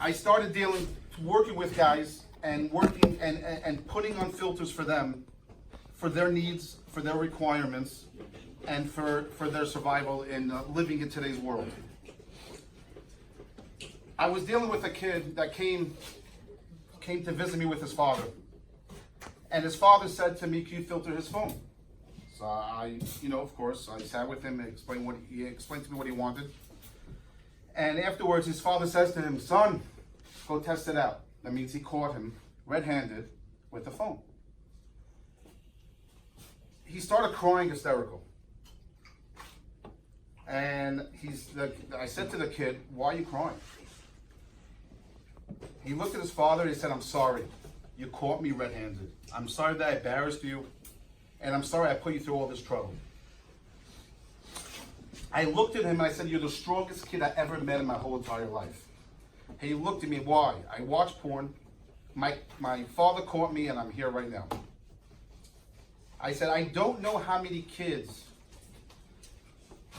I started working with guys and working and putting on filters for them, for their needs, for their requirements, and for their survival in living in today's world. I was dealing with a kid that came to visit me with his father. And his father said to me, "Can you filter his phone?" So I, of course, I sat with him and he explained to me what he wanted. And afterwards, his father says to him, "Son, go test it out." That means he caught him red-handed with the phone. He started crying hysterical. And I said to the kid, "Why are you crying?" He looked at his father and he said, "I'm sorry. You caught me red-handed. I'm sorry that I embarrassed you. And I'm sorry I put you through all this trouble." I looked at him and I said, "You're the strongest kid I ever met in my whole entire life." He looked at me, "Why?" "I watch porn. My father caught me and I'm here right now." I said, "I don't know how many kids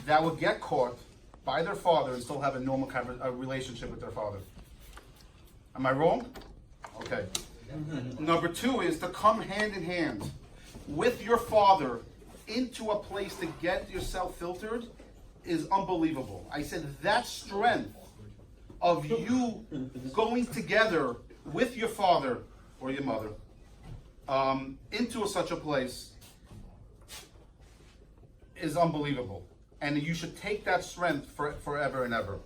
that would get caught by their father and still have a normal kind of a relationship with their father. Am I wrong? Okay. Number two is to come hand in hand with your father into a place to get yourself filtered is unbelievable. I said that strength of you going together with your father or your mother into such a place is unbelievable. And you should take that strength forever and ever.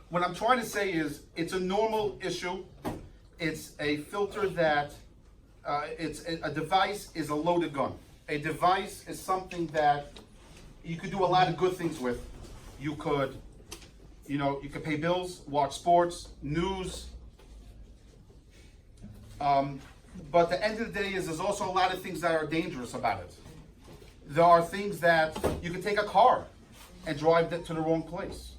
What I'm trying to say is it's a normal issue. It's a filter that a device is a loaded gun. A device is something that you could do a lot of good things with. You could pay bills, watch sports, news. But the end of the day is there's also a lot of things that are dangerous about it. There are things that you could take a car and drive it to the wrong place.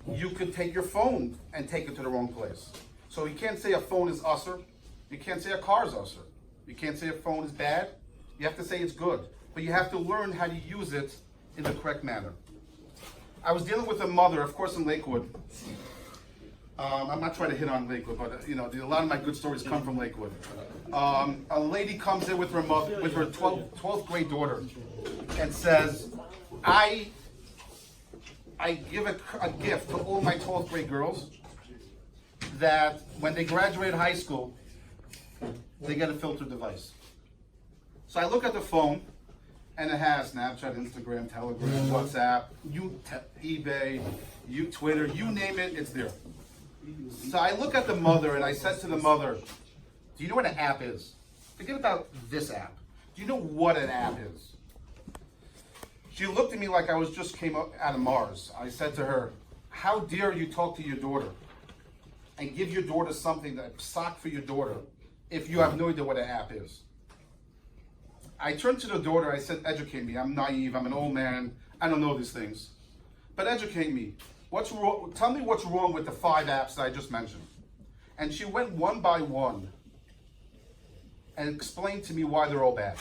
You could take your phone and take it to the wrong place. So you can't say a phone is usher. You can't say a car is usher. You can't say a phone is bad. You have to say it's good. But you have to learn how to use it in the correct manner. I was dealing with a mother, of course, in Lakewood. I'm not trying to hit on Lakewood, but a lot of my good stories come from Lakewood. A lady comes in with her mother, with her 12th grade daughter, and says, I give a gift to all my 12th grade girls that when they graduate high school, they get a filter device. So I look at the phone, and it has Snapchat, Instagram, Telegram, WhatsApp, eBay, Twitter, you name it, it's there. So I look at the mother, and I said to the mother, "Do you know what an app is? Forget about this app. Do you know what an app is?" She looked at me like I just came out of Mars. I said to her, "How dare you talk to your daughter and give your daughter something, that sock for your daughter, if you have no idea what an app is?" I turned to the daughter, I said, "Educate me. I'm naive, I'm an old man, I don't know these things. But educate me. What's wrong? Tell me what's wrong with the 5 apps that I just mentioned." And she went one by one and explained to me why they're all bad.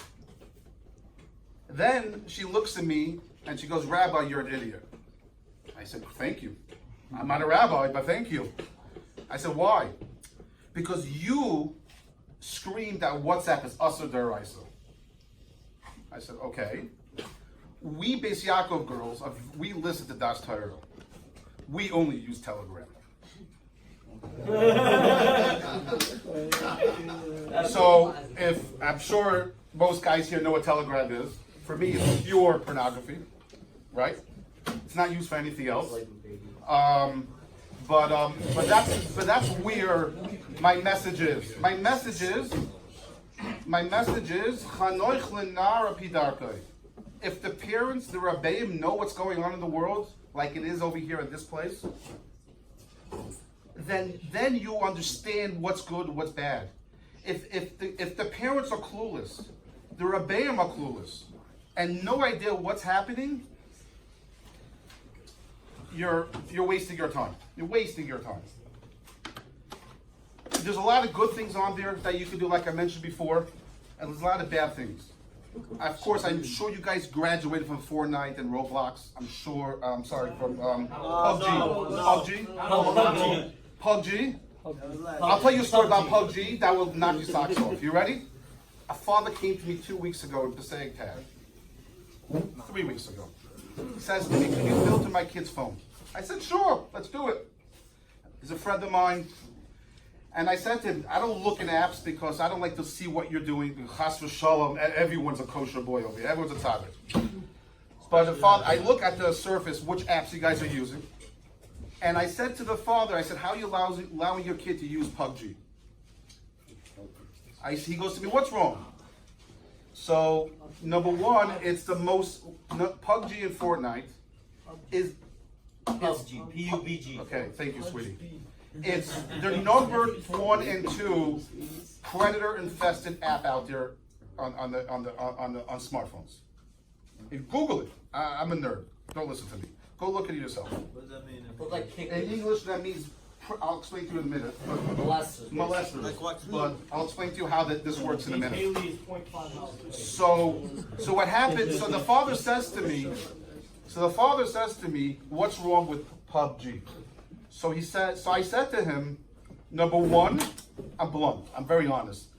Then she looks at me and she goes, "Rabbi, you're an idiot." I said, "Thank you. I'm not a rabbi, but thank you." I said, "Why?" "Because you screamed that WhatsApp is Asur Deraisa." I said, "Okay. We Beis Yaakov girls, we listen to T.R.U.S.T. We only use Telegram." So, I'm sure most guys here know what Telegram is. For me, it's pure pornography, right? It's not used for anything else. But that's where my message is. My message is, Chanoich lenar apidarkai. If the parents, the Rabbeim, know what's going on in the world, like it is over here in this place, then you understand what's good and what's bad. If the parents are clueless, the Rabbeim are clueless, and no idea what's happening, you're wasting your time. You're wasting your time. There's a lot of good things on there that you can do, like I mentioned before, and there's a lot of bad things. Of course, I'm sure you guys graduated from Fortnite and Roblox. I'm sure. I'm sorry, from Pubg. Pubg. I'll tell you a story about Pubg that will knock your socks off. You ready? A father came to me 2 weeks ago in Passaic Tag. 3 weeks ago. He says to me, "Can you filter my kid's phone?" I said, "Sure, let's do it." He's a friend of mine. And I said to him, "I don't look in apps because I don't like to see what you're doing. Chas v'shalom, everyone's a kosher boy over here. Everyone's a tzaddik." But the father, I look at the surface, which apps you guys are using. And I said to the father, I said, "How are you allowing your kid to use Pubg?" He goes to me, "What's wrong?" So, number one, it's the most, Pubg and Fortnite is Pubg, P-U-B-G. Okay, thank you, sweetie. It's the number 1 and 2 predator-infested app out there on smartphones. You Google it. I'm a nerd. Don't listen to me. Go look at it yourself. What does that mean? In English, that means I'll explain to you in a minute. Molesters. But I'll explain to you how this works in a minute. So what happened? So the father says to me, "What's wrong with Pubg?" So I said to him, number one, I'm blunt, I'm very honest.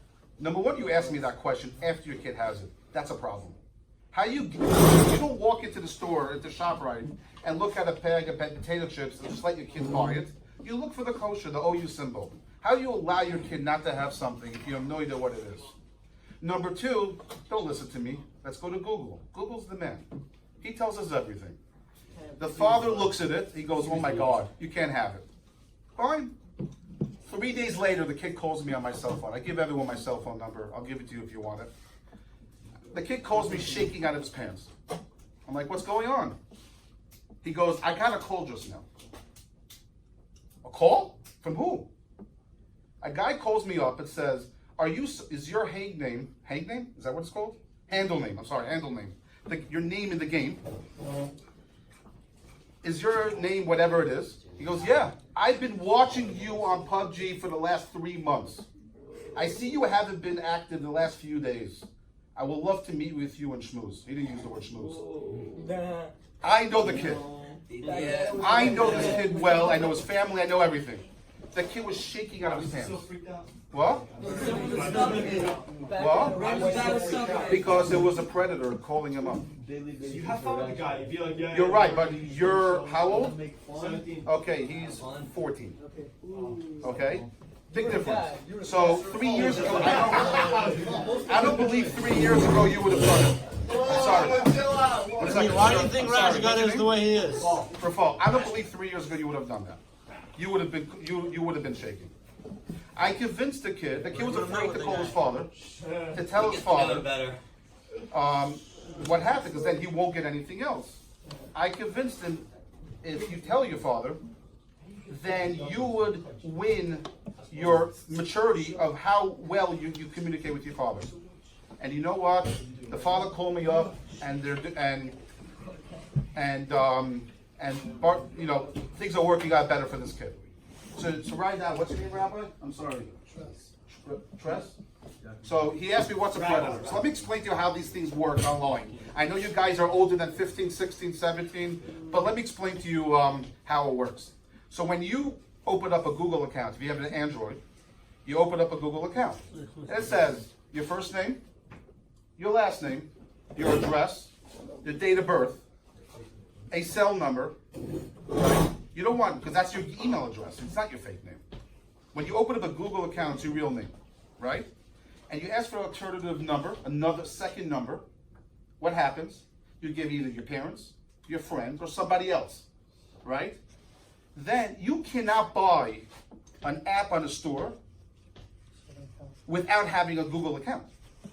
Number one, you asked me that question after your kid has it. That's a problem. You don't walk into the store, into ShopRite, and look at a bag of potato chips and just let your kid buy it. You look for the kosher, the OU symbol. How do you allow your kid not to have something if you have no idea what it is? Number two, don't listen to me. Let's go to Google. Google's the man. He tells us everything. The father looks at it, he goes, "Oh my God, you can't have it." Fine. 3 days later, the kid calls me on my cell phone. I give everyone my cell phone number. I'll give it to you if you want it. The kid calls me shaking out of his pants. I'm like, "What's going on?" He goes, "I got a call just now." A call? From who? A guy calls me up and says, is your hang name, is that what it's called? Handle name, your name in the game. Is your name whatever it is? He goes, "Yeah, I've been watching you on Pubg for the last 3 months. I see you haven't been active the last few days. I would love to meet with you and schmooze." He didn't use the word schmooze. I know the kid. I know this kid well. I know his family. I know everything. The kid was shaking out of his pants. What? Because there was a predator calling him up. You have fun with the guy. You'd be like, "Yeah." You're right, but you're how old? 17. Okay, he's 14. Okay? Big difference. So 3 years ago, I don't believe 3 years ago you would have done it. I'm sorry. Why do you think Rajagat is the way he is? Rafal, I don't believe 3 years ago you would have done that. You would have been shaking. I convinced the kid was afraid to call his father, to tell his father what happened, because then he won't get anything else. I convinced him, if you tell your father, then you would win your maturity of how well you communicate with your father. And you know what? The father called me up, and things are working out better for this kid. So right now, what's your name, Rabbi? I'm sorry. T.R.U.S.T? So he asked me what's a predator. So let me explain to you how these things work online. I know you guys are older than 15, 16, 17, but let me explain to you how it works. So when you open up a Google account, if you have an Android, you open up a Google account. And it says your first name, your last name, your address, your date of birth, a cell number, right? You don't want, because that's your email address. It's not your fake name. When you open up a Google account, it's your real name, right? And you ask for an alternative number, another second number. What happens? You give either your parents, your friends, or somebody else, right? Then you cannot buy an app on a store without having a Google account,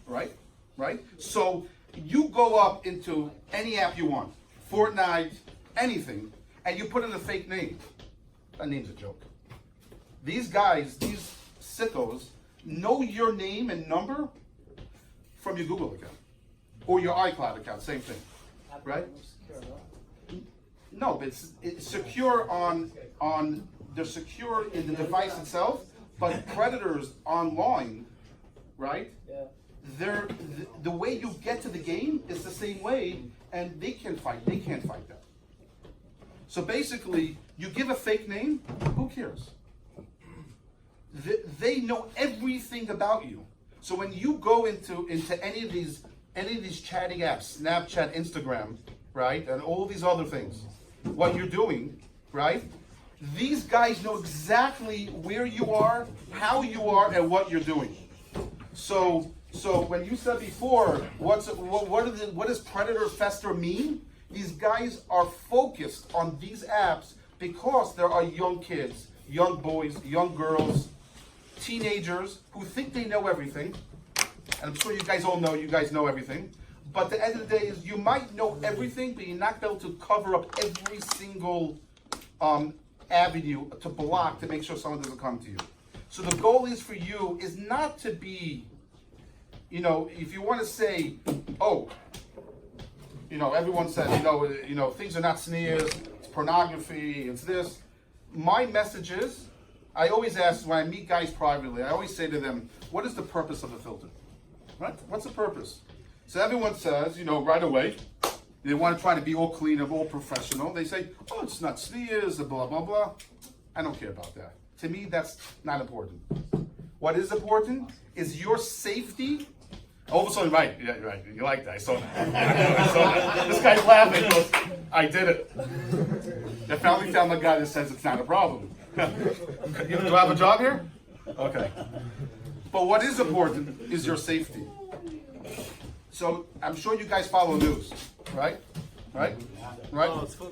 right? Right? So you go up into any app you want, Fortnite, anything, and you put in a fake name. That name's a joke. These guys, these sickos, know your name and number from your Google account or your iCloud account, same thing, right? No, but it's secure they're secure in the device itself, but predators online, right? the way you get to the game is the same way, and they can't fight that. So basically, you give a fake name, who cares? They know everything about you. So when you go into any of these chatting apps, Snapchat, Instagram, right, and all these other things, what you're doing, right? These guys know exactly where you are, how you are, and what you're doing. So when you said before, what does predator fester mean? These guys are focused on these apps because there are young kids, young boys, young girls, teenagers who think they know everything. And I'm sure you guys all know you guys know everything. But at the end of the day is you might know everything, but you're not able to cover up every single avenue to block to make sure someone doesn't come to you. So the goal is for you is not to be, if you want to say, oh, everyone says, things are not sneers, it's pornography, it's this. My message is, I always ask when I meet guys privately, I always say to them, what is the purpose of a filter? Right? What's the purpose? So everyone says, right away, they want to try to be all clean and all professional. They say, oh, it's not sneers, blah, blah, blah. I don't care about that. To me, that's not important. What is important is your safety. All of a sudden, right, yeah, right, you like that, I saw that. This guy's laughing, he goes, I did it. I finally found the guy that says it's not a problem. Do I have a job here? Okay. But what is important is your safety. So I'm sure you guys follow news, right? Right?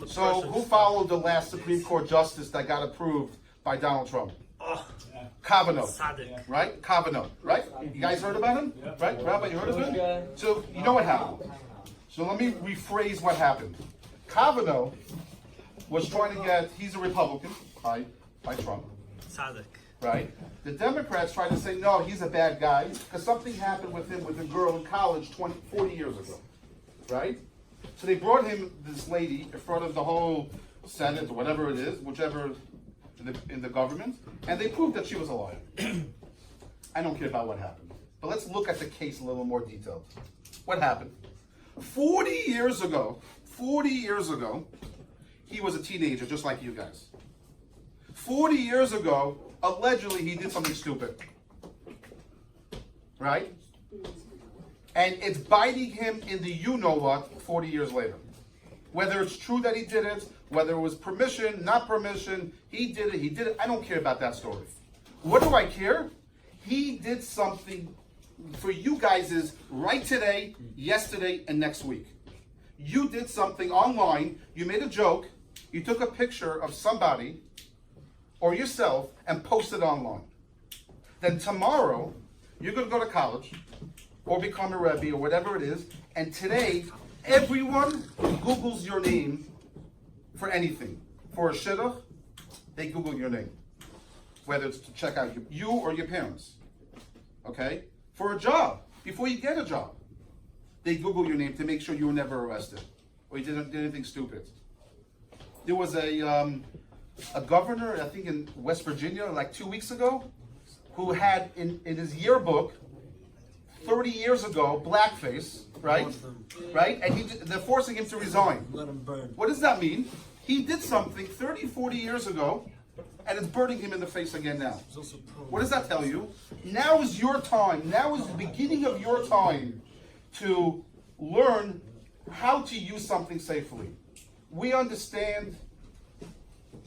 So who followed the last Supreme Court justice that got approved by Donald Trump? Kavanaugh, right? Kavanaugh, right? You guys heard about him? Right? Rabbi, you heard of him? So you know what happened. So let me rephrase what happened. Kavanaugh was trying to get, he's a Republican by Trump. Right? The Democrats tried to say, no, he's a bad guy, because something happened with him with a girl in college 40 years ago. Right? So they brought him, this lady, in front of the whole Senate, or whatever it is, whichever in the government, and they proved that she was a liar. I don't care about what happened. But let's look at the case a little more detailed. What happened? 40 years ago, he was a teenager, just like you guys. 40 years ago, allegedly, he did something stupid. Right? And it's biting him in the you-know-what 40 years later. Whether it's true that he did it, whether it was permission, not permission, he did it, I don't care about that story. What do I care? He did something for you guys is right today, yesterday, and next week. You did something online, you made a joke, you took a picture of somebody or yourself and posted online. Then tomorrow, you're going to go to college or become a Rebbe or whatever it is, and today, everyone Googles your name for anything. For a shidduch, they Google your name. Whether it's to check out you or your parents. Okay? For a job, before you get a job, they Google your name to make sure you were never arrested or you did anything stupid. There was a governor, I think in West Virginia, like 2 weeks ago, who had in his yearbook 30 years ago, blackface, right? Right? And they're forcing him to resign. Let him burn. What does that mean? He did something 30, 40 years ago, and it's burning him in the face again now. What does that tell you? Now is your time. Now is the beginning of your time to learn how to use something safely. We understand.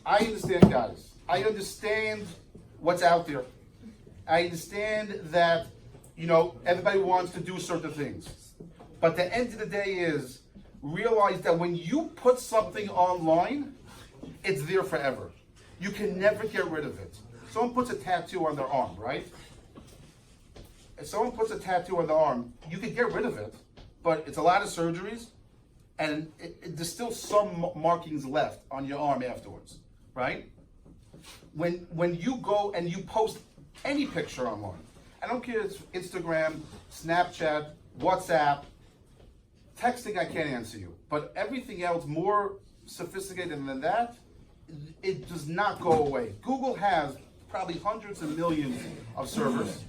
I understand, guys. I understand what's out there. I understand that, everybody wants to do certain things. But the end of the day is, realize that when you put something online, it's there forever. You can never get rid of it. Someone puts a tattoo on their arm, right? If someone puts a tattoo on their arm, you can get rid of it, but it's a lot of surgeries, and there's still some markings left on your arm afterwards, right? When you go and you post any picture online, I don't care if it's Instagram, Snapchat, WhatsApp, texting, I can't answer you. But everything else more sophisticated than that, it does not go away. Google has probably hundreds of millions of servers.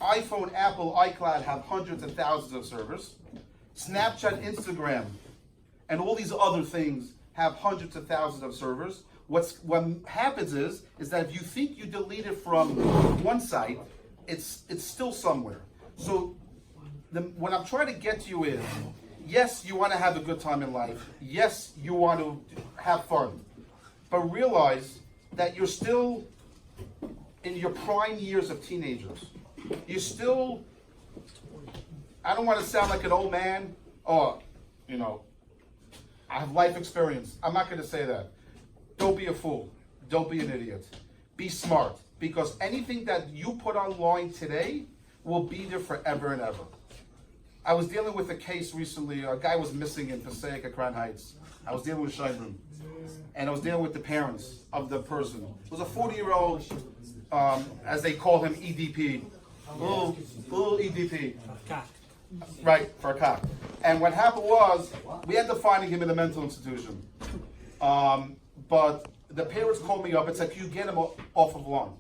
iPhone, Apple, iCloud have hundreds and thousands of servers. Snapchat, Instagram, and all these other things have hundreds of thousands of servers. What happens is that if you think you delete it from one site, it's still somewhere. So what I'm trying to get to you is, yes, you want to have a good time in life. Yes, you want to have fun. But realize that you're still in your prime years of teenagers. You're still, I don't want to sound like an old man, or, you know, I have life experience. I'm not going to say that. Don't be a fool. Don't be an idiot. Be smart. Because anything that you put online today will be there forever and ever. I was dealing with a case recently. A guy was missing in Passaic at Crown Heights. I was dealing with Scheinbrunn. And I was dealing with the parents of the person. It was a 40-year-old, as they call him, EDP. Little EDP. Right, for a cop. And what happened was, we ended up finding him in a mental institution. But the parents called me up and said, can you get him off of line?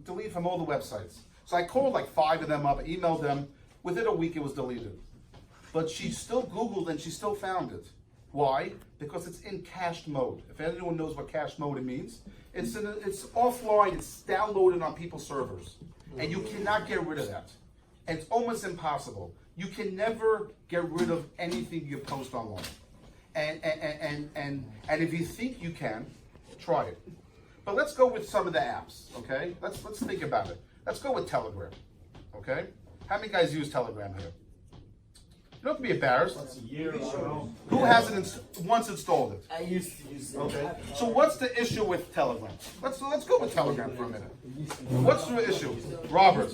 Delete from all the websites. So I called like 5 of them up, emailed them. Within a week, it was deleted. But she still Googled and she still found it. Why? Because it's in cached mode. If anyone knows what cached mode it means, it's offline, it's downloaded on people's servers. And you cannot get rid of that. And it's almost impossible. You can never get rid of anything you post online. And if you think you can, try it. But let's go with some of the apps, okay? Let's think about it. Let's go with Telegram, okay? How many guys use Telegram here? You don't have to be embarrassed. Who hasn't once installed it? I used to use it. Okay. So what's the issue with Telegram? Let's go with Telegram for a minute. What's the issue? Robert,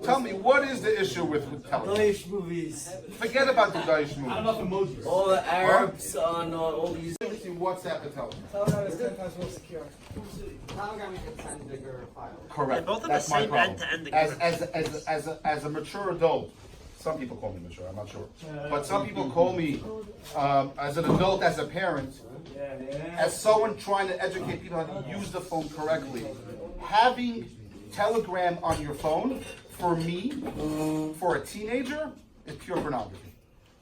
tell me, what is the issue with Telegram? Daesh movies. Forget about the Daesh Not movie. enough emojis. All the Arabs on all these. Between WhatsApp and Telegram. Telegram is 10 times more secure. Telegram you can send bigger files. Correct. Both of the That's my same problem. end-to-end As a mature adult, some people call me mature, I'm not sure. But some people call me, as an adult, as a parent, as someone trying to educate people how to use the phone correctly. Having Telegram on your phone, for me, for a teenager, is pure pornography.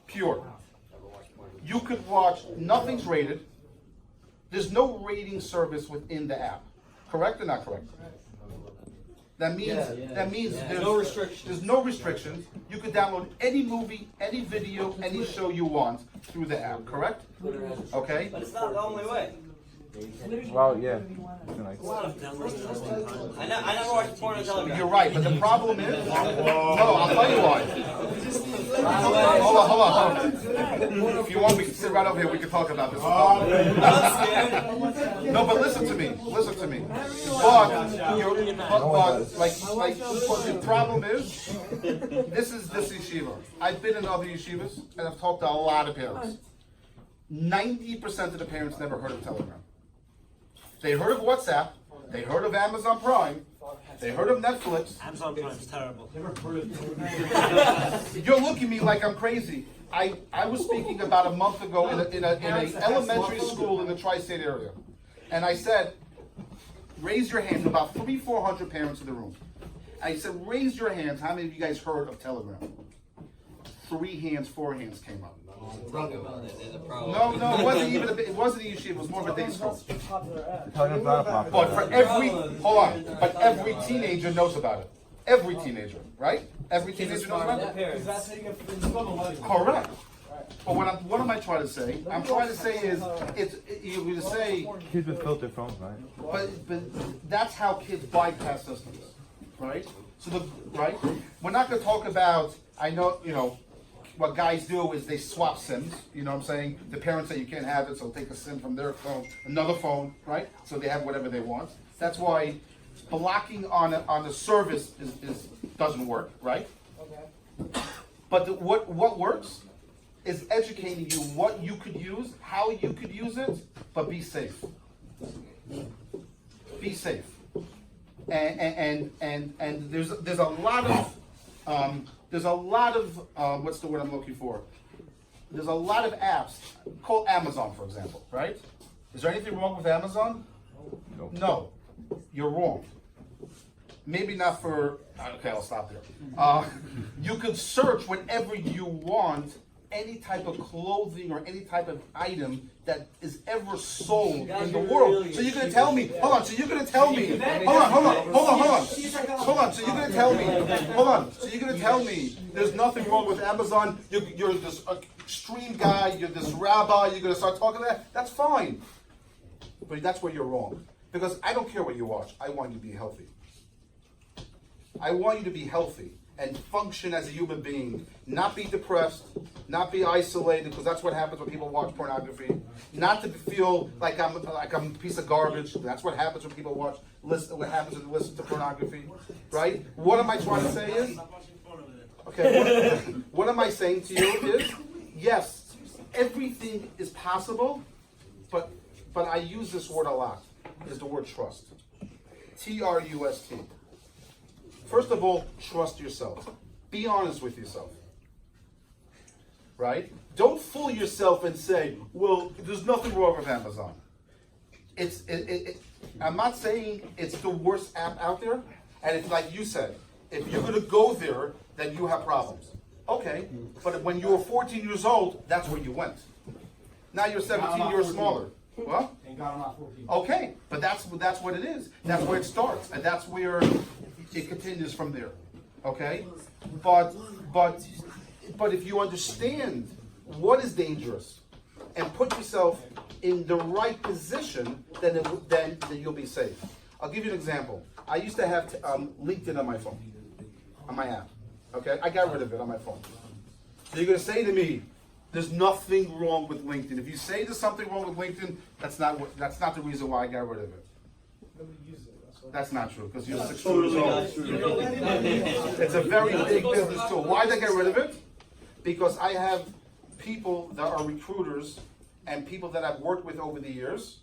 Pure. You could watch, nothing's rated. There's no rating service within the app. Correct or not correct? That means there's no restrictions. There's no restrictions. You could download any movie, any video, any show you want through the app, correct? Okay? But it's not the only way. Well, yeah. I never watched porn on television. You're right, but the problem is, no, I'll tell you why. Hold on. If you want, we can sit right over here, we can talk about this. No, but listen to me. But the problem is, this yeshiva. I've been in other yeshivas, and I've talked to a lot of parents. 90% of the parents never heard of Telegram. They heard of WhatsApp, they heard of Amazon Prime, they heard of Netflix. Amazon Prime's terrible. You're looking at me like I'm crazy. I was speaking about a month ago in a elementary school in the tri-state area. And I said, raise your hands, about 300-400 parents in the room. I said, raise your hands, how many of you guys heard of Telegram? 3 hands, 4 hands came up. No, it wasn't a yeshiva, it was more of a day school. But for every teenager knows about it. Every teenager, right? Every teenager knows about it. Correct. But what am I trying to say? I'm trying to say is, you would say, Kids with filter phones, right? but that's how kids bypass systems, right? So we're not going to talk about, I know, what guys do is they swap SIMs, you know what I'm saying? The parents say you can't have it, so take a SIM from their phone, another phone, right? So they have whatever they want. That's why blocking on the service doesn't work, right? Okay. But what works is educating you what you could use, how you could use it, but be safe. Be safe. And there's a lot of what's the word I'm looking for? There's a lot of apps. Call Amazon, for example, right? Is there anything wrong with Amazon? No. You're wrong. maybe not for, okay, I'll stop there. You could search whenever you want any type of clothing or any type of item that is ever sold in the world. So you're gonna tell me, hold on, so you're gonna tell me, hold on. So you're gonna tell me, so you're gonna tell me there's nothing wrong with Amazon, you're this extreme guy, you're this rabbi, you're gonna start talking that, that's fine. But that's where you're wrong. Because I don't care what you watch, I want you to be healthy. I want you to be healthy and function as a human being, not be depressed, not be isolated, because that's what happens when people watch pornography. Not to feel like I'm a piece of garbage. That's what happens when people what happens when they listen to pornography, right? What am I trying to say is, okay, what am I saying to you is, yes, everything is possible, but I use this word a lot, is the word trust. T.R.U.S.T. First of all, trust yourself. Be honest with yourself. Right? Don't fool yourself and say, well, there's nothing wrong with Amazon. I'm not saying it's the worst app out there. And it's like you said, if you're going to go there, then you have problems. Okay, but when you were 14 years old, that's where you went. Now you're 17 years smaller. What? Okay, but that's what it is. That's where it starts. And that's where it continues from there, okay? But if you understand what is dangerous and put yourself in the right position, then you'll be safe. I'll give you an example. I used to have LinkedIn on my phone, on my app, okay? I got rid of it on my phone. So you're gonna say to me, there's nothing wrong with LinkedIn. If you say there's something wrong with LinkedIn, that's not the reason why I got rid of it. That's not true, because you're 6 years old. It's a very big business tool. Why did I get rid of it? Because I have people that are recruiters and people that I've worked with over the years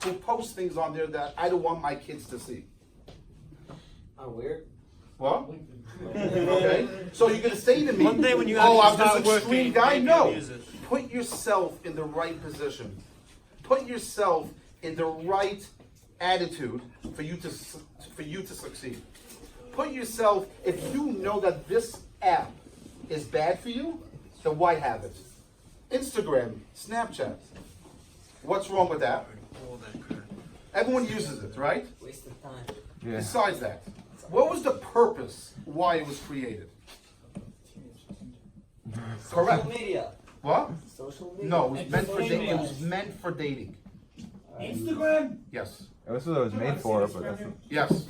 who post things on there that I don't want my kids to see. Weird. What? Okay. So you're going to say to me, One day when you I'm start this extreme working, guy? maybe No. use it. Put yourself in the right position. Put yourself in the right attitude for you to succeed. Put yourself, if you know that this app is bad for you, then why have it? Instagram, Snapchat. What's wrong with that? Everyone uses it, right? Waste of time. Yeah. Besides that, what was the purpose why it was created? Correct. Social media. What? Social media. No, it was meant for dating. Instagram? Yes. This is what it was made for, but that's Yes.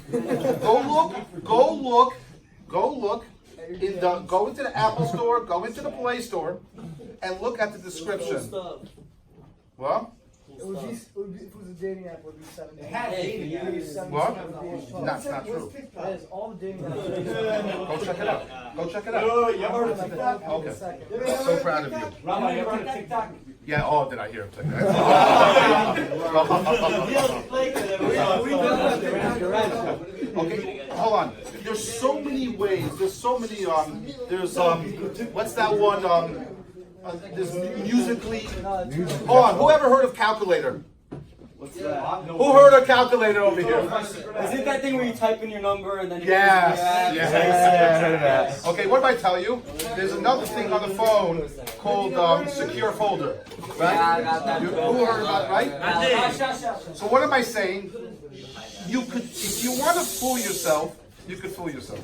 Go into the Apple Store, go into the Play Store, and look at the description. What? If it was a dating app, it would be 7 days. What? That's not true. That is all the dating apps. Go check it out. Go check it out. You ever heard of TikTok? Okay. I'm so proud of you. Rabbi, you ever heard of TikTok? Yeah, oh, did I hear him say that? Okay, hold on. There's so many ways. There's so many. What's that one? There's Musically. Hold on. Who ever heard of Calculator? What's that? Who heard of Calculator over here? Is it that thing where you type in your number and then you Yes. Yes. Okay, what did I tell you? There's another thing on the phone called secure folder. Right? Yeah, I got that. Who heard about it, right? So what am I saying? You could, if you want to fool yourself, you could fool yourself.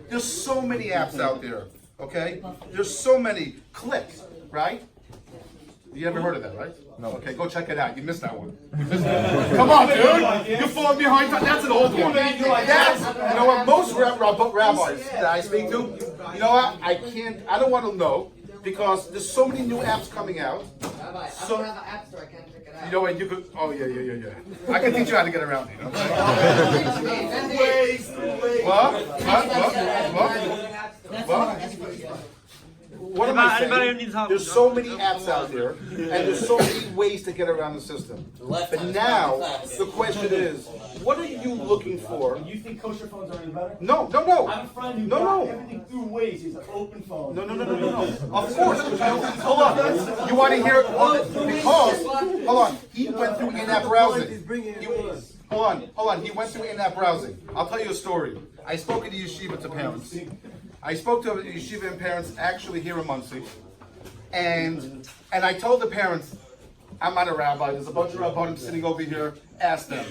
There's so many apps out there. Okay? There's so many. Click, right? You ever heard of that, right? No. Okay, go check it out. You missed that one. You missed that. Come on, dude. You're falling behind. That's an old one. That's, you know what? Most rabbis that I speak to, you know what? I don't want to know because there's so many new apps coming out. I So, don't have an app store, I can't check it out. you know what? You could. Oh yeah. I can teach you how to get around it. Okay? What? What am I Anybody saying? needs help? There's so many apps out there, and there's so many ways to get around the system. But now, the question is, what are you looking for? You think kosher phones are any better? No. I have a friend who got everything through Waze. He's an open phone. No. Of course. Hold on. You want to hear? Because, hold on. He went through in-app browsing. Hold on. He went through in-app browsing. I'll tell you a story. I spoke at the yeshiva to parents. I spoke to yeshiva and parents actually here in Muncie. And I told the parents, I'm not a rabbi, there's a bunch of rabbis sitting over here, ask them,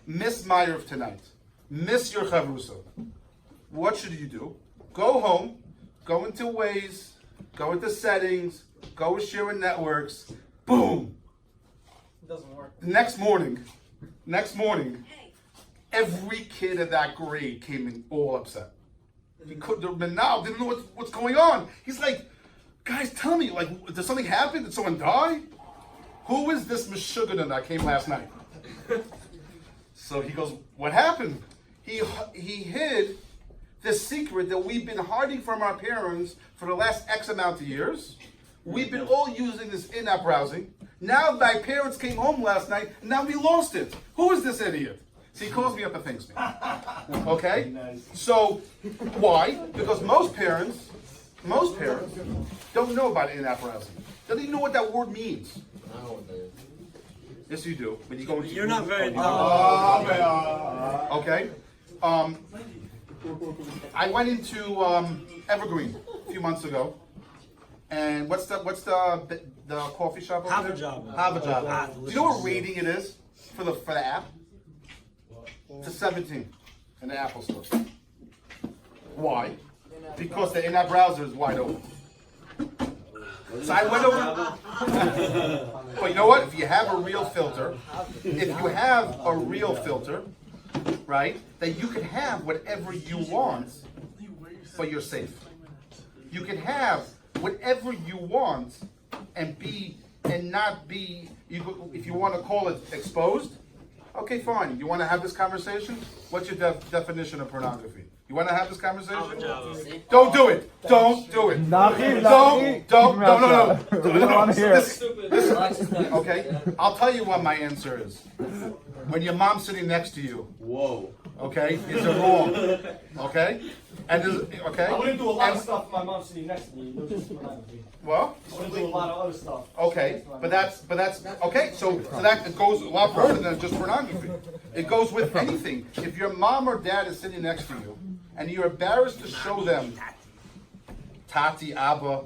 miss Ma'ariv tonight, miss your chavrusa. What should you do? Go home, go into Waze, go into settings, go with sharing networks, boom. It doesn't work. Next morning, every kid in that grade came in all upset. He couldn't have been now, didn't know what's going on. He's like, guys, tell me, like, did something happen? Did someone die? Who is this Meshuggah that came last night? So he goes, what happened? He hid the secret that we've been hiding from our parents for the last X amount of years. We've been all using this in-app browsing. Now my parents came home last night, and now we lost it. Who is this idiot? So he calls me up and thanks me. Okay? So, why? Because most parents don't know about in-app browsing. They don't even know what that word means. Yes, you do. When you go into You're not very. Okay. I went into Evergreen a few months ago, and what's the coffee shop over there? Pubg. Do you know what rating it is for the app? It's a 17 in the Apple Store. Why? Because the in-app browser is wide open. So I went over. But you know what? If you have a real filter, right, then you can have whatever you want, but you're safe. You can have whatever you want and not be. If you want to call it exposed, okay, fine. You want to have this conversation? What's your definition of pornography? You want to have this conversation? Don't do it. Don't do it. No. We don't want to hear it. Listen, okay? I'll tell you what my answer is. When your mom's sitting next to you, Whoa. okay, is it wrong? Okay? And okay? I wouldn't do a lot of stuff if my mom's sitting next to me. No, just pornography. Well, I wouldn't do a lot of other stuff. okay, but that's okay. So that it goes a lot further than just pornography. It goes with anything. If your mom or dad is sitting next to you, and you're embarrassed to show them, Tati, Abba,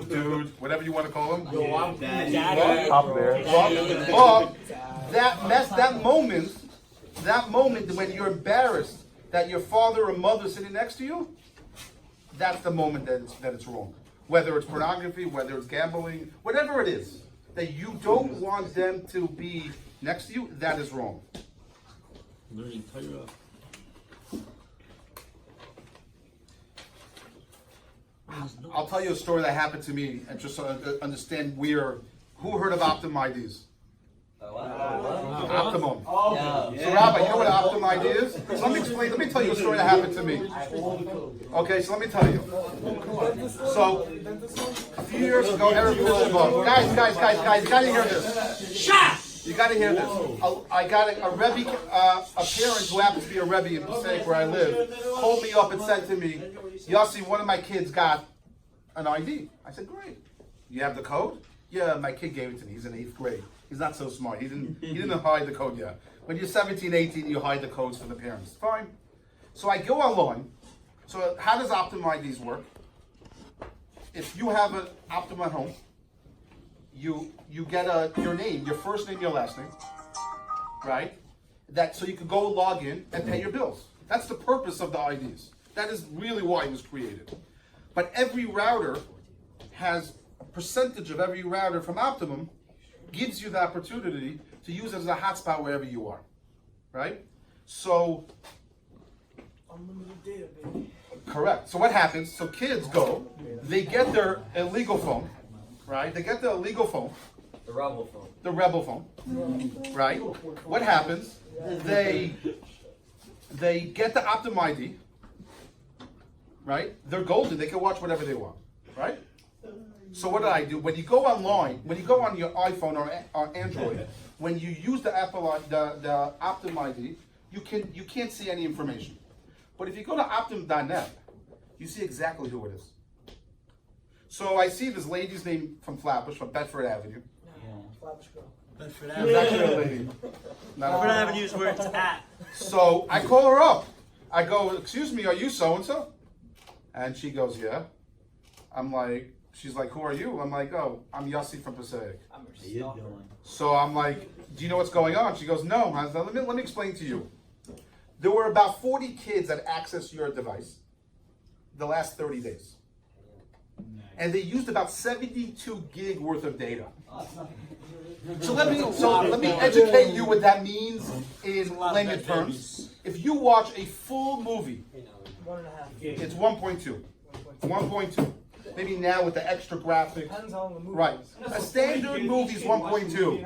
dude, whatever you want to call them. Pop there. But that moment when you're embarrassed that your father or mother is sitting next to you, that's the moment that it's wrong. Whether it's pornography, whether it's gambling, whatever it is, that you don't want them to be next to you, that is wrong. I'll tell you a story that happened to me, and just so to understand who heard of Optum IDs? Optimum. So Rabbi, you know what Optum ID is? So let me tell you a story that happened to me. Okay, so let me tell you. So, a few years ago, Eric Bishop, guys, you gotta hear this. Shut! You gotta hear this. I got a Rebbe, a parent who happens to be a Rebbe in Passaic where I live, called me up and said to me, Yossi, one of my kids got an ID. I said, great. You have the code? Yeah, my kid gave it to me. He's in 8th grade. He's not so smart. He didn't hide the code yet. When you're 17, 18, you hide the codes for the parents. Fine. So I go online. So how does Optum IDs work? If you have an Optum at home, you get your name, your first name, your last name, right? So you can go log in and pay your bills. That's the purpose of the IDs. That is really why it was created. But every router has a percentage of every router from Optimum gives you the opportunity to use it as a hotspot wherever you are, right? So, Unlimited data, baby. correct. So what happens? So kids go, they get their illegal phone, right? They get the illegal phone. The rebel phone. The rebel phone, right? What happens? They get the Optum ID, right? They're golden. They can watch whatever they want, right? So what did I do? When you go online, when you go on your iPhone or Android, when you use the the Optum ID, you can't see any information. But if you go to Optum.net, you see exactly who it is. So I see this lady's name from Flatbush, from Bedford Avenue. Flatbush girl. Bedford It was actually a Avenue. lady. Not a Bedford guy. Avenue is where it's at. So I call her up. I go, excuse me, are you so-and-so? And she goes, yeah. I'm like, she's like, who are you? I'm like, oh, I'm Yossi from Passaic. So I'm like, do you know what's going on? She goes, no. I said, let me explain to you. There were about 40 kids that accessed your device the last 30 days. And they used about 72 gig worth of data. So let me educate you what that means in layman terms. If you watch a full movie, 1.5. it's 1.2. 1.2. Maybe now with the extra graphics. Depends on the movie. Right. A standard movie is 1.2.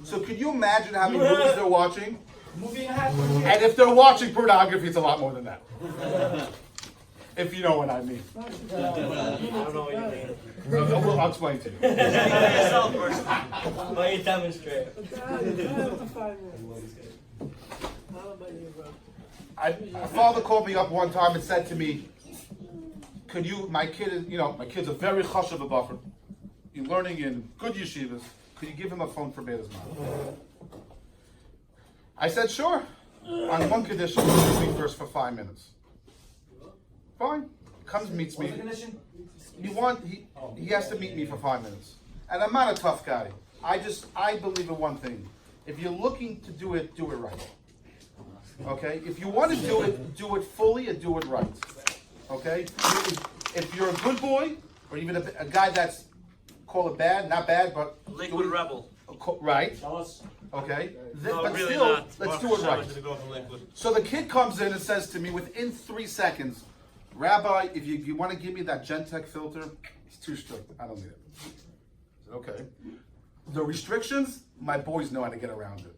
So could you imagine how many movies they're watching? Movie and a half. And if they're watching pornography, it's a lot more than that. If you know what I mean. I don't know what you mean. I'll explain to you. Yourself first. Why you demonstrate? My father called me up one time and said to me, could you, my kid's a very chashuv buffer. He's learning in good yeshivas. Could you give him a phone for Beta's mom? I said, sure. On one condition, meet me first for 5 minutes. Fine. Comes, meets me. He has to meet me for 5 minutes. And I'm not a tough guy. I believe in one thing. If you're looking to do it right. Okay? If you want to do it fully and do it right. Okay? If you're a good boy, or even a guy that's, call it bad, not bad, but... Liquid rebel. Right. Okay? No, But really still, not. let's do it right. To go for liquid. So the kid comes in and says to me within 3 seconds, Rabbi, if you want to give me that Gentech filter, it's too strict. I don't need it. I said, okay. The restrictions, my boys know how to get around it.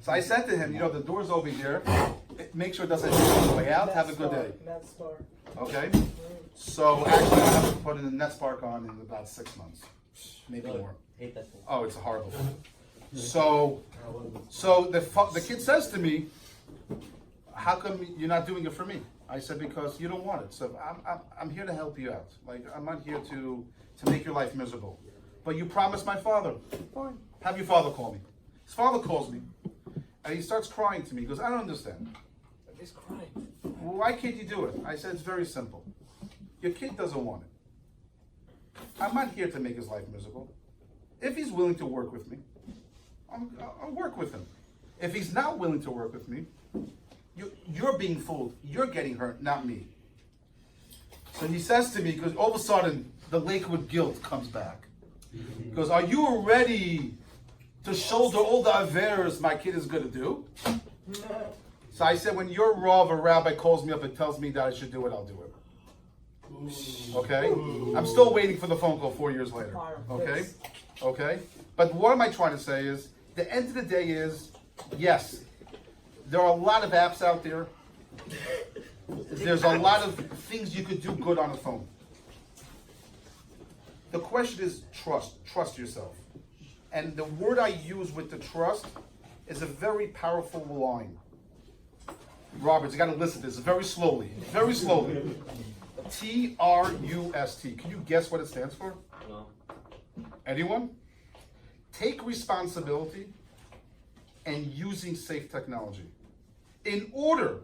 So I said to him, the door's over here. Make sure it doesn't hit on the way out. Have a good day. Okay? So actually, I have to put in the NetSpark on in about 6 months. Maybe more. Hate that thing. Oh, it's a horrible thing. So the kid says to me, how come you're not doing it for me? I said, because you don't want it. So I'm here to help you out. Like, I'm not here to make your life miserable. But you promised my father. Fine. Have your father call me. His father calls me. And he starts crying to me. He goes, I don't understand. He's crying. Well, why can't you do it? I said, it's very simple. Your kid doesn't want it. I'm not here to make his life miserable. If he's willing to work with me, I'll work with him. If he's not willing to work with me, you're being fooled. You're getting hurt, not me. So he says to me, because all of a sudden, the Lakewood guilt comes back. He goes, are you ready to shoulder all the averes my kid is going to do? So I said, when your Rav or Rabbi calls me up and tells me that I should do it, I'll do it. Okay? I'm still waiting for the phone call 4 years later. Okay? Okay? But what am I trying to say is, the end of the day is, yes, there are a lot of apps out there. There's a lot of things you could do good on a phone. The question is trust. Trust yourself. And the word I use with the trust is a very powerful line. Roberts, you got to listen to this very slowly. Very slowly. T.R.U.S.T. Can you guess what it stands for? No. Anyone? Take responsibility and using safe technology. In order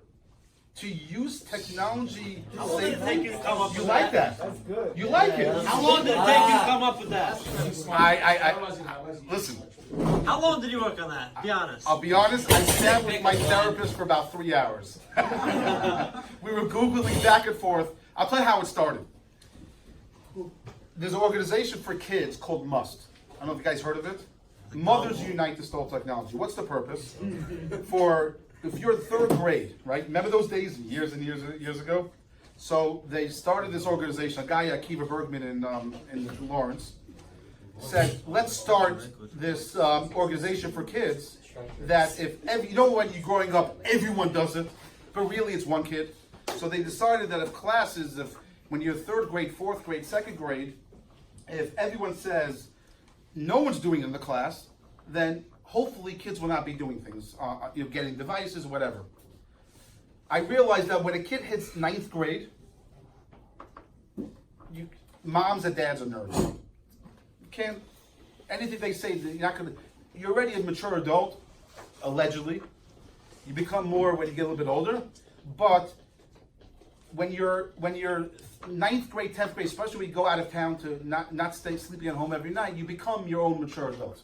to use technology How long did it take you to come up you with like that? that? Good. You like it? How long did it take you to come up with that? Listen, How long did you work on that? Be honest. I'll be honest, I sat with my therapist for about 3 hours. We were Googling back and forth. I'll tell you how it started. There's an organization for kids called Must. I don't know if you guys heard of it. Mothers Unite to Stall Technology. What's the purpose? If you're in 3rd grade, right? Remember those days, years and years ago? So they started this organization, a guy, Akiva Bergman in Lawrence, said, let's start this organization for kids that when you're growing up, everyone does it, but really it's one kid. So they decided that if classes, when you're 3rd grade, 4th grade, 2nd grade, if everyone says no one's doing it in the class, then hopefully kids will not be doing things, getting devices, whatever. I realized that when a kid hits 9th grade, moms and dads are nerds. You can't, anything they say, you're not going to, you're already a mature adult, allegedly. You become more when you get a little bit older, but when you're 9th grade, 10th grade, especially when you go out of town to not stay sleeping at home every night, you become your own mature adult.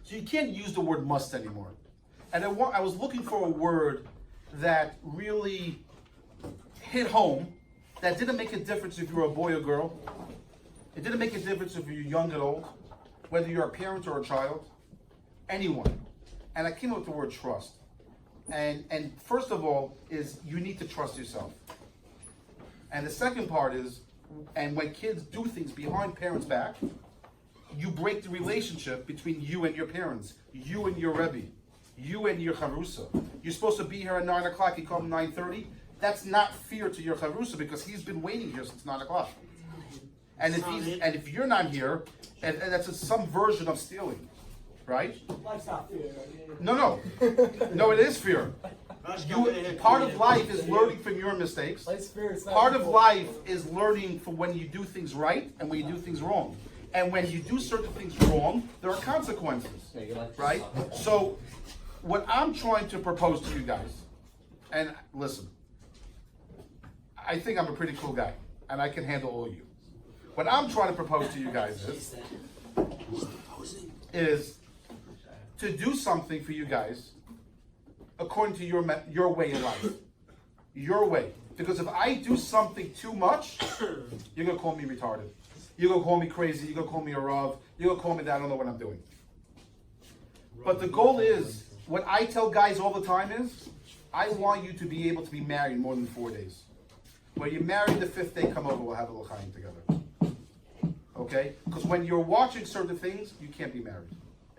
So you can't use the word must anymore. And I was looking for a word that really hit home, that didn't make a difference if you were a boy or girl. It didn't make a difference if you're young and old, whether you're a parent or a child, anyone. And I came up with the word trust. And first of all is you need to trust yourself. And the second part is, and when kids do things behind parents' back, you break the relationship between you and your parents, you and your Rebbe, you and your Charusa. You're supposed to be here at 9 o'clock, you come 9:30. That's not fear to your Charusa because he's been waiting here since 9 o'clock. And if you're not here, and that's some version of stealing, right? Life's not fair. No, it is fear. Part of life is learning from your mistakes. Part of life is learning from when you do things right and when you do things wrong. And when you do certain things wrong, there are consequences, right? So, what I'm trying to propose to you guys, and listen, I think I'm a pretty cool guy, and I can handle all of you. What I'm trying to propose to you guys is to do something for you guys according to your way of life, your way. Because if I do something too much, you're gonna call me retarded. You're gonna call me crazy. You're gonna call me a rav. You're gonna call me that I don't know what I'm doing. But the goal is, what I tell guys all the time is, I want you to be able to be married more than 4 days. When you're married the 5th day, come over, we'll have a l'chaim together. Okay? Because when you're watching certain things, you can't be married.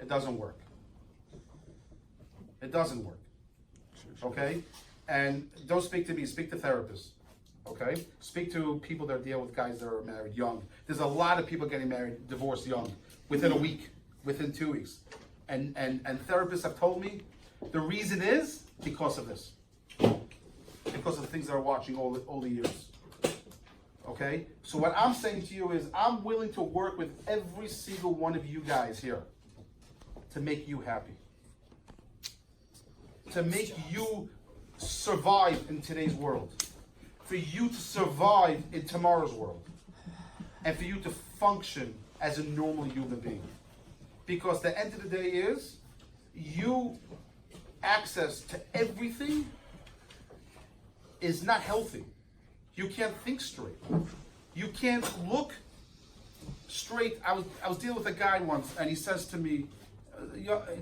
It doesn't work. It doesn't work. Okay? And don't speak to me, speak to therapists. Okay? Speak to people that deal with guys that are married young. There's a lot of people getting married, divorced young, within a week, within 2 weeks. And therapists have told me the reason is because of this. Because of the things that are watching all the years. Okay? So what I'm saying to you is I'm willing to work with every single one of you guys here to make you happy. To make you survive in today's world. For you to survive in tomorrow's world. And for you to function as a normal human being. Because the end of the day is, you access to everything is not healthy. You can't think straight. You can't look straight. I was dealing with a guy once, and he says to me,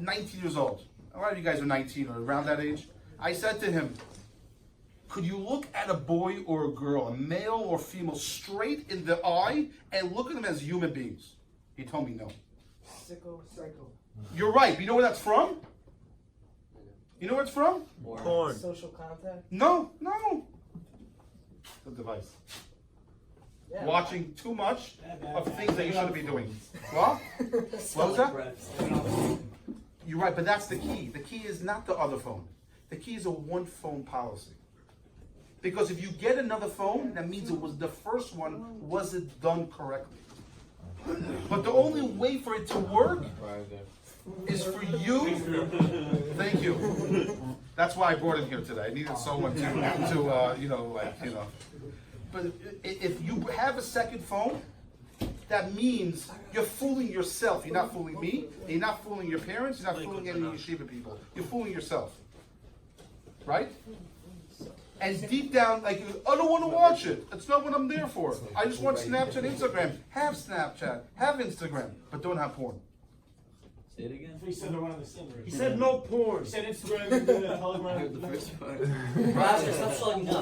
19 years old. A lot of you guys are 19 or around that age. I said to him, could you look at a boy or a girl, a male or female, straight in the eye and look at them as human beings? He told me no. Sicko, psycho. You're right. But you know where that's from? You know where it's from? Porn. Social contact. No. The device. Yeah. Watching too much of things that you shouldn't be doing. What? What was that? You're right, but that's the key. The key is not the other phone. The key is a one phone policy. Because if you get another phone, that means it was the first one wasn't done correctly. But the only way for it to work is for you. Thank you. That's why I brought him here today. I needed someone to. But if you have a second phone, that means you're fooling yourself. You're not fooling me. You're not fooling your parents. You're not fooling any yeshiva people. You're fooling yourself. Right? And deep down, like, I don't want to watch it. That's not what I'm there for. I just want Snapchat, Instagram. Have Snapchat, have Instagram, but don't have porn. Say it again. He said one of the same. He said no porn. He said Instagram and Telegram. The first part.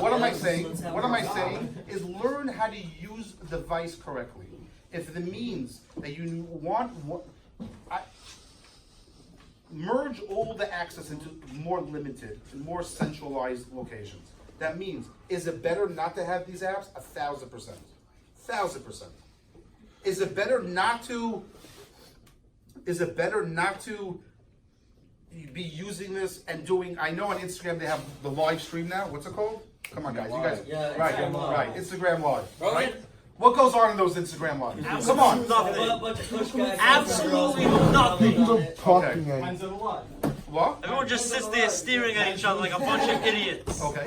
What am I saying? What am I saying is learn how to use the device correctly. If it means that you want, merge all the access into more limited and more centralized locations. That means, is it better not to have these apps? 1,000%. 1,000%. Is it better not to? Is it better not to be using this and doing? I know on Instagram they have the live stream now. What's it called? Come on, guys. You guys, Yeah, right, Instagram Live. right. Instagram Live. Rogan? Right? What goes on in those Instagram lives? Come on. Nothing. Absolutely nothing. People talking and Depends on what. What? Everyone just sits there staring at each other like a bunch of idiots. Okay.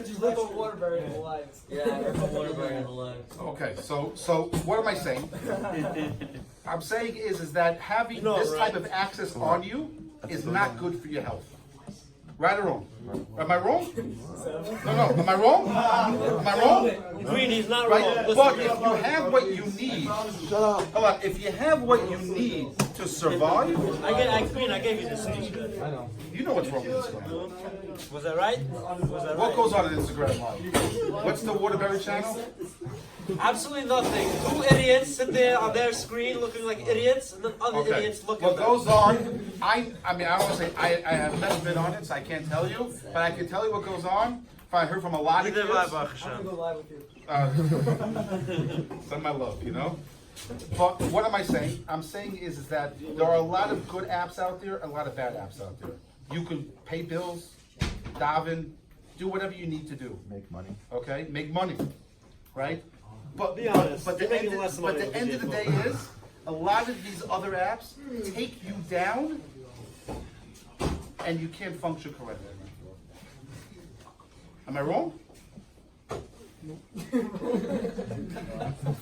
Just live on Waterbury in the lives. Okay. So what am I saying? I'm saying is that having No, this right. type of access on you is not good for your health. Right or wrong? Am I wrong? No. Am I wrong? Am I wrong? Green, he's not Right? wrong. But Listen, if you have what you need, hold on. If you have what you need to survive, Green, I gave you this speech. you know what's wrong with Instagram. Was that right? Was that What right? goes on Instagram Live? What's the Waterbury channel? Absolutely nothing. Two idiots sit there on their screen looking like idiots, and then other Okay. idiots look What at them. goes on? I mean, I don't want to say I have never been on it, so I can't tell you. But I can tell you what goes on. If I heard from a lot of Neither have I, kids, Baruch I'm Hashem. gonna go live with you. send my love, you know. But what am I saying? I'm saying is that there are a lot of good apps out there, a lot of bad apps out there. You can pay bills, daven, do whatever you need to do. make money. Okay, make money, right? But Be honest, but you're the making end, less but money the than end you of the did day is a lot of these other apps take you down, and you can't function correctly. Am I wrong?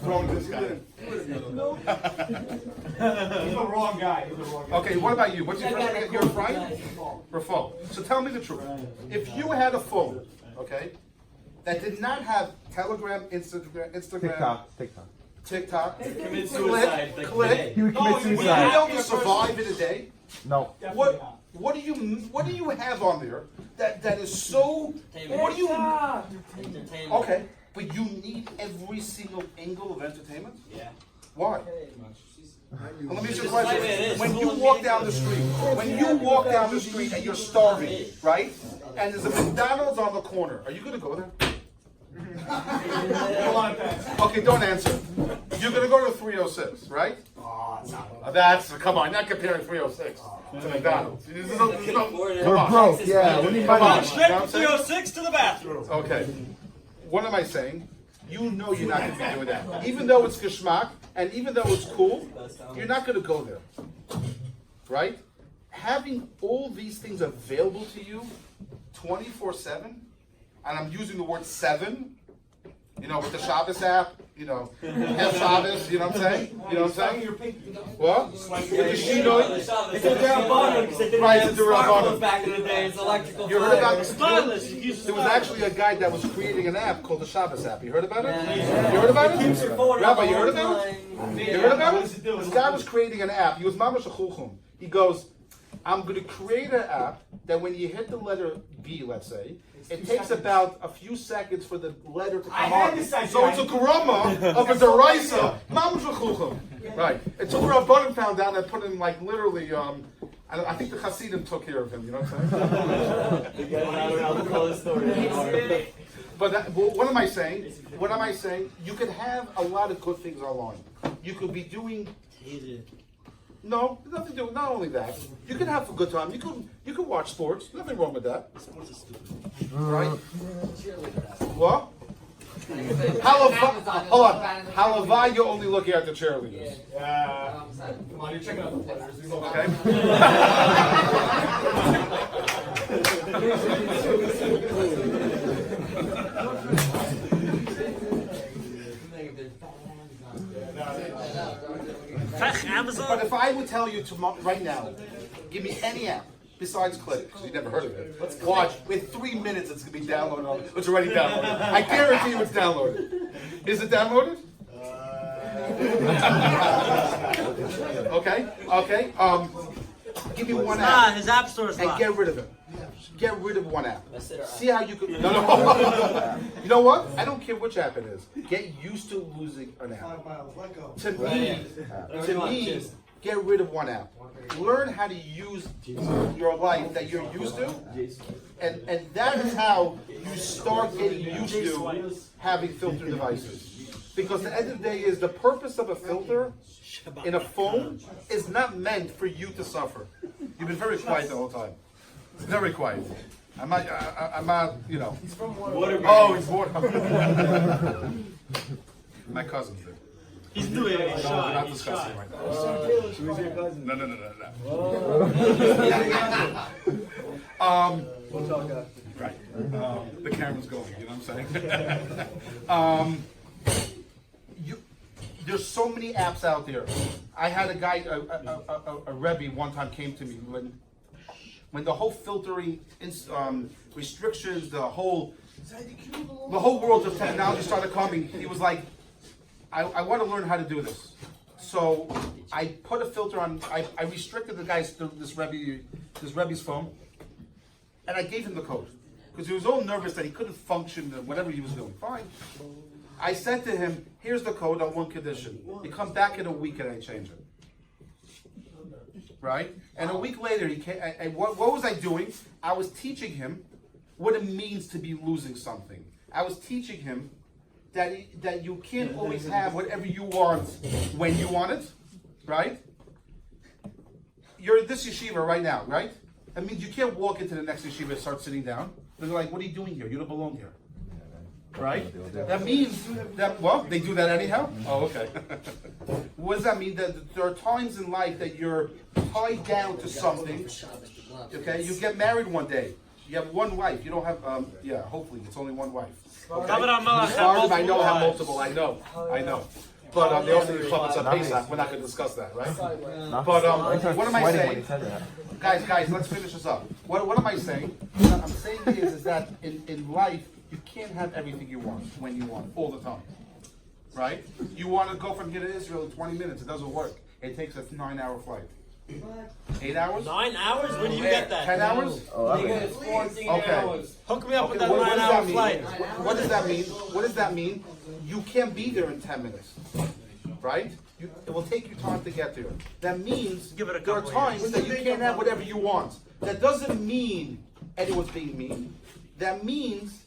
Throwing this guy. He's the wrong guy. He's the wrong guy. Okay, what about you? What's your first name? You're Frank? Rafal. So tell me the truth. If you had a phone, okay, that did not have Telegram, Instagram, TikTok, Commit suicide. Like click. today. He would commit Would you be suicide. able to survive in a day? No. Definitely not. What do you have on there that is so? What do you? Okay, but you need every single angle of entertainment. Yeah. Why? Hey, Well, let me ask you a Just like it question. is. When you walk down the street, and you're starving, right? And there's a McDonald's on the corner, are you gonna go there? A lot of that. Okay, don't answer. You're gonna go to 306, right? Come on, not comparing 306 to McDonald's. We're broke. Yeah. We need Come on. money. Straight You know from what I'm saying? 306 to the bathroom. Okay. What am I saying? You know you're not gonna be doing that. Even though it's geschmack, and even though it's cool, you're not gonna go there. Right? Having all these things available to you 24/7, and I'm using the word 7, you know, with the Shabbos app, you know, have Shabbos, you know what I'm saying? You know what I'm saying? What? With the Shinoi? It's a Darabana because they didn't Right, have it's a Darabana. smartphones back in the day. It's electrical. You heard about Stylus. You use There was actually a guy that was creating an app called the Shabbos app. You heard about it? Yeah. You heard about it? Keeps your phone Rabbi, on you heard the about it? line. You heard about What it? does it do? This guy was creating an app. He was mamash chuchum. He goes, I'm going to create an app that when you hit the letter B, let's say, it takes about a few seconds for the letter to I come had on. this idea. So it's a grama of a derisa. Mamash chuchum. Right. Until the Rabbanim found out and put him like literally, I think the Hasidim took care of him, you know what I'm saying? But what am I saying? What am I saying? You could have a lot of good things online. You could be doing. No, nothing to do. Not only that, you could have a good time. You could watch sports. Nothing wrong with that. Sports is stupid. Right? What? Hold on. Halavai, you're only looking at the cheerleaders. Come on, you're checking out the players. Okay. Fech Amazon. But if I would tell you tomorrow, right now, give me any app besides Click, because you've never heard of it. Watch, in 3 minutes it's going to be downloaded. It's already downloaded. I guarantee you it's downloaded. Is it downloaded? Okay. Give me one Ah, app his app store is and locked. get rid of it. Get rid of one app. See how you could. No. You know what? I don't care which app it is. Get used to losing an app. To me, get rid of one app. Learn how to use your life that you're used to, and that is how you start getting used to having filter devices. Because the end of the day is the purpose of a filter in a phone is not meant for you to suffer. You've been very quiet the whole time. Very quiet. I'm not, you know. Waterbury. Oh, it's water. My cousins did. He's new here. He's No, we're shy. not He's discussing shy. right now. Who's your cousin? No. We'll talk after. Right. The camera's going, you know what I'm saying? There's so many apps out there. I had a guy, a Rebbe one time came to me when the whole filtering, restrictions, the whole world of technology started coming. He was like, I want to learn how to do this. So I put a filter on, I restricted the guy's, this Rebbe's phone, and I gave him the code. Because he was all nervous that he couldn't function, whatever he was doing. Fine. I said to him, here's the code on one condition. You come back in a week and I change it. Right? And a week later, he came, and what was I doing? I was teaching him what it means to be losing something. I was teaching him that you can't always have whatever you want when you want it. Right? You're at this yeshiva right now, right? That means you can't walk into the next yeshiva and start sitting down. They're like, what are you doing here? You don't belong here. Right? That means that, well, they do that anyhow? Oh, okay. What does that mean? That there are times in life that you're tied down to something. Okay? You get married one day. You have one wife. You don't have, hopefully it's only one wife. Okay? I know I have multiple. I know. But they also do Club on Pesach. We're not going to discuss that, right? But what am I saying? Guys, let's finish this up. What am I saying? What I'm saying is that in life, you can't have everything you want when you want, all the time. Right? You want to go from here to Israel in 20 minutes. It doesn't work. It takes a 9-hour flight. 8 hours? 9 hours? Where do you get that? 10 hours? It's 14 hours. Hook me up with that What does 9-hour that mean? flight. What does that mean? What does that mean? You can't be there in 10 minutes. Right? It will take you time to get there. That means Give it a there are couple times that you can't have whatever you want. That doesn't mean anyone's being mean. That means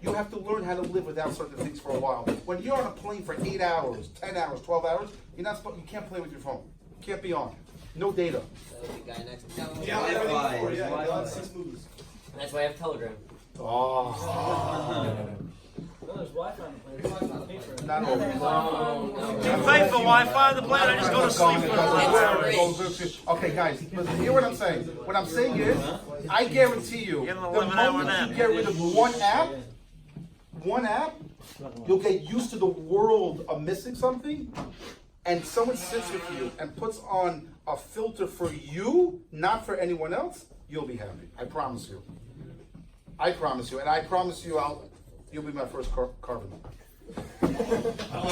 you have to learn how to live without certain things for a while. When you're on a plane for 8 hours, 10 hours, 12 hours, you can't play with your phone. You can't be on. No data. That's why I have Telegram. Oh. There's Wi-Fi on the plane. Wi-Fi on the picture. Not always. Do you pay for Wi-Fi on the plane? I just go to sleep for 2 hours. Okay, guys, listen, hear what I'm saying. What I'm saying is, I guarantee you, Get an the 11-hour moment nap. you get rid of one app, you'll get used to the world of missing something, and someone sits with you and puts on a filter for you, not for anyone else, you'll be happy. I promise you. I promise you, and I promise you, you'll be my first carbon. I'll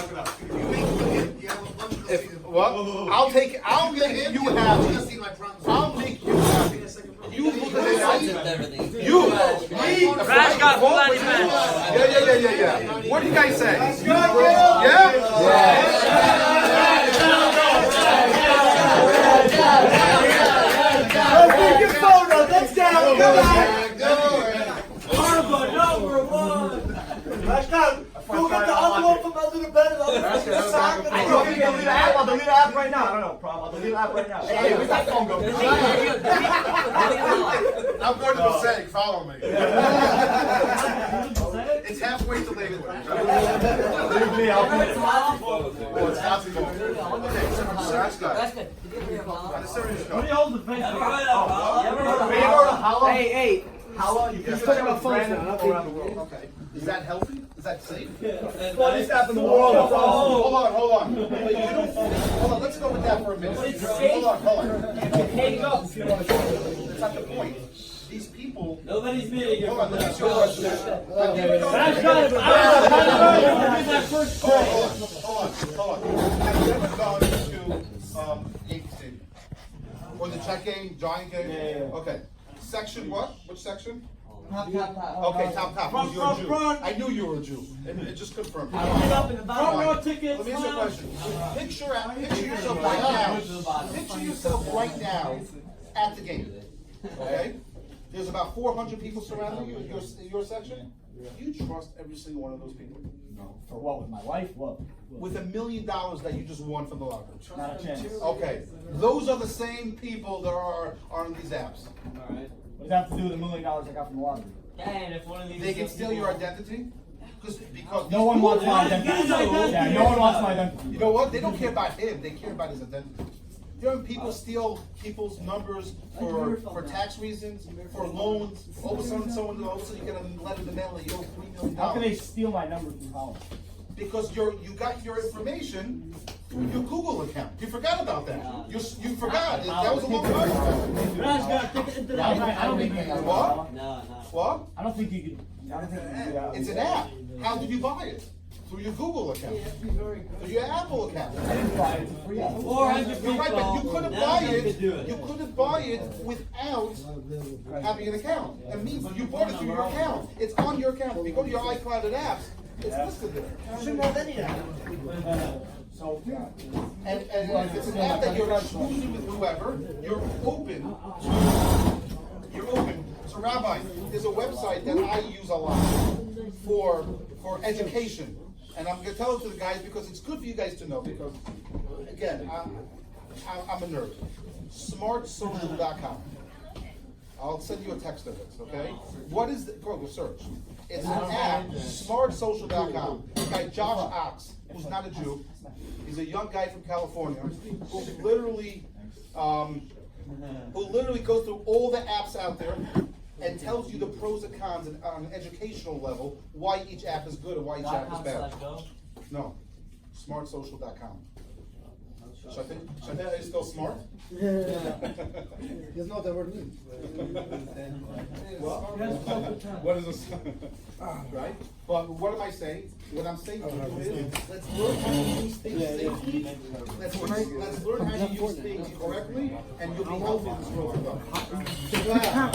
make you happy. I'll make you happy. You look at it. You. Rash got full anti-match. Yeah. What do you guys say? Yeah? Take your photo. That's down. Come on. Number one. Go get the other one from under the bed. I'll delete the app right now. I don't know, problem. I'll delete the app right now. Hey, where's that phone go? I'm going to Passaic. Follow me. It's halfway to Lakewood. Leave me. I'll put it. Oh, it's not too long. Okay, so that's good. That's good. Did you hear about On a serious What do note. you hold the face? Hey, how long? You can talk about phones now. Around the world. Okay. Is that healthy? Is that safe? Funniest app in the world. Hold on. But you don't, hold on, let's go with that for a minute. Hold on. Hang up if you want to. That's not the point. These people. Nobody's meeting. Hold on, let me ask you a question. Hold on. Have you ever gone to Yankee Stadium? Or the Czech game, Giant game? Yeah. Okay. Section what? Which section? Top. Okay, top. Because you're a Jew. I knew you were a Jew. It just confirmed. Front tickets. Let me ask you a question. Picture yourself right now. Picture yourself right now at the game. Okay? There's about 400 people surrounding you in your section. Do you trust every single one of those people? No. For what? With my wife? What? With $1 million that you just won from the lottery. Not a chance. Okay. Those are the same people that are on these apps. What does that have to do with $1 million I got from the lottery? And if one of these They can steal your identity. Because No one wants my identity. Yeah, no one wants my identity. You know what? They don't care about him. They care about his identity. You know when people steal people's numbers for tax reasons, for loans, all of a sudden all of a sudden you get a letter in the mail that you owe $3 million. How can they steal my number from college? Because you got your information through your Google account. You forgot about that. You forgot. That was a long time ago. I don't think you can. What? No. What? I don't think you can. I don't think you can do that. It's an app. How did you buy it? Through your Google account. Through your Apple account. I didn't buy it. It's a free app. 400 You're right, but you couldn't Now buy you it. can do it. You couldn't buy it without having an account. That means you bought it through your account. It's on your account. If you go to your iCloud and apps, it's listed there. Shouldn't have any of that. So, And if it's an app that you're exclusive with whoever, you're open to. You're open. So, Rabbi, there's a website that I use a lot for education. And I'm going to tell it to the guys because it's good for you guys to know. Because, again, I'm a nerd. SmartSocial.com. I'll send you a text of it, okay? What is the, go search. It's an app, SmartSocial.com. Guy Josh Ox, who's not a Jew. He's a young guy from California who literally goes through all the apps out there and tells you the pros and cons on an educational level, why each app is good and why each app is bad. No, smartsocial.com. Should I think it's still smart? It's not the word means. What is this? Right? But what am I saying? What I'm saying to you is, let's learn how to use things safely. Let's learn how to use things correctly, and you'll be healthy in this world. Go ahead.